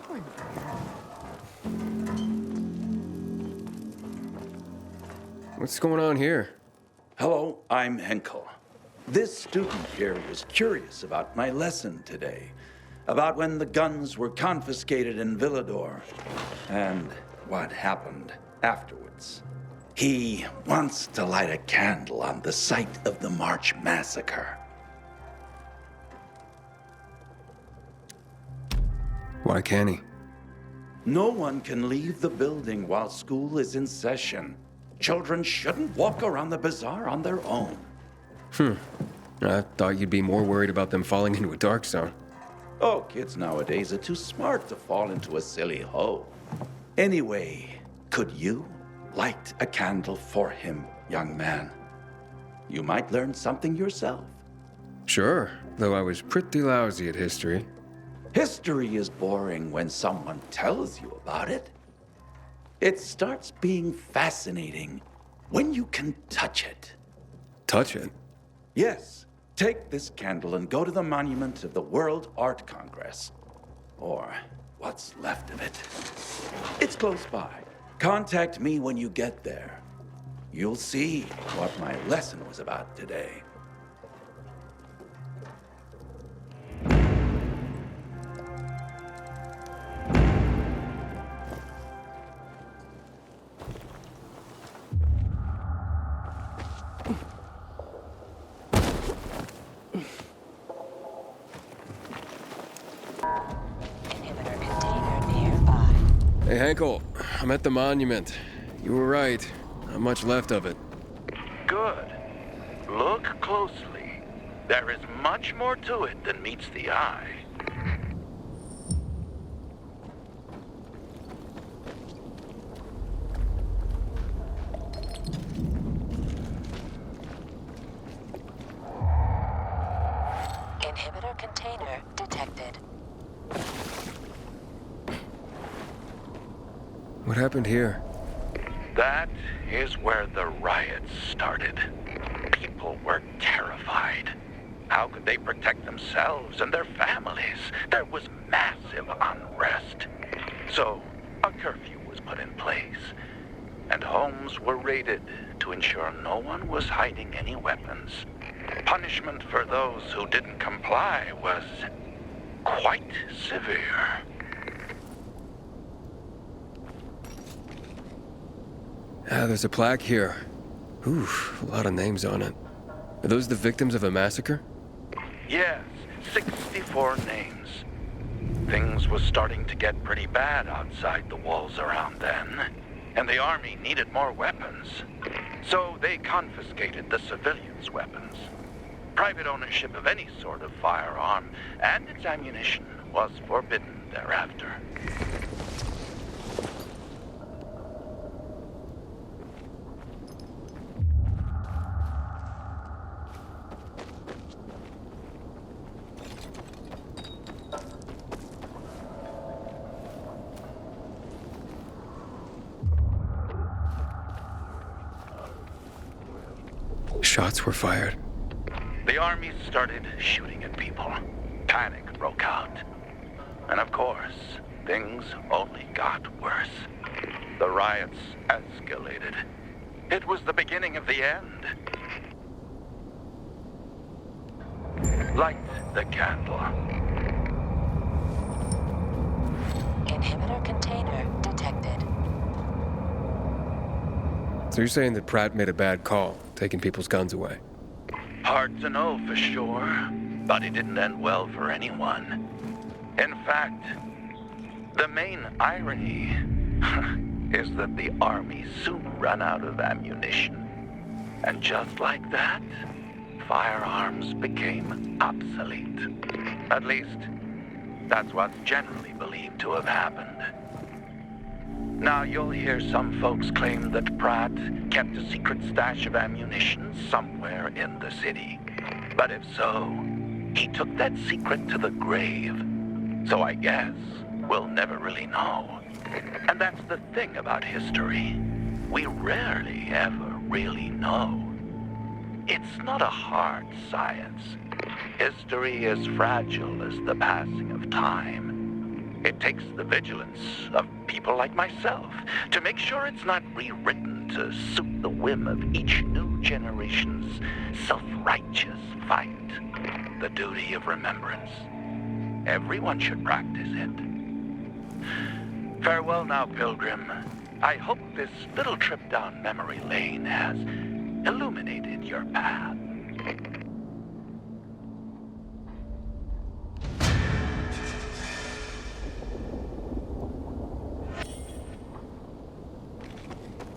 one for her. What's going on here? Hello, I'm Henkel. This student here was curious about my lesson today, about when the guns were confiscated in Villador, and what happened afterwards. He wants to light a candle on the site of the March massacre. Why can't he? No one can leave the building while school is in session. Children shouldn't walk around the bazaar on their own. I thought you'd be more worried about them falling into a dark zone. Oh, kids nowadays are too smart to fall into a silly hole. Anyway, could you light a candle for him, young man? You might learn something yourself. Sure, though I was pretty lousy at history. History is boring when someone tells you about it. It starts being fascinating when you can touch it. Touch it? Yes, take this candle and go to the monument of the World Art Congress. Or what's left of it. It's close by. Contact me when you get there. You'll see what my lesson was about today. Inhibitor container nearby. Hey, Henkel, I'm at the monument. You were right. Not much left of it. Good. Look closely. There is much more to it than meets the eye. Inhibitor container detected. What happened here? That is where the riots started. People were terrified. How could they protect themselves and their families? There was massive unrest. So, a curfew was put in place, and homes were raided to ensure no one was hiding any weapons. Punishment for those who didn't comply was quite severe. There's a plaque here. Ooh, a lot of names on it. Are those the victims of a massacre? Yes, 64 names. Things was starting to get pretty bad outside the walls around then, and the army needed more weapons. So they confiscated the civilians' weapons. Private ownership of any sort of firearm and its ammunition was forbidden thereafter. Shots were fired. The army started shooting at people. Panic broke out. And of course, things only got worse. The riots escalated. It was the beginning of the end. Light the candle. Inhibitor container detected. So you're saying that Pratt made a bad call, taking people's guns away? Hard to know for sure, but it didn't end well for anyone. In fact, the main irony is that the army soon ran out of ammunition. And just like that, firearms became obsolete. At least, that's what's generally believed to have happened. Now, you'll hear some folks claim that Pratt kept a secret stash of ammunition somewhere in the city. But if so, he took that secret to the grave. So I guess we'll never really know. And that's the thing about history. We rarely ever really know. It's not a hard science. History is fragile as the passing of time. It takes the vigilance of people like myself to make sure it's not rewritten to suit the whim of each new generation's self-righteous fight. The duty of remembrance. Everyone should practice it. Farewell now, Pilgrim. I hope this little trip down memory lane has illuminated your path.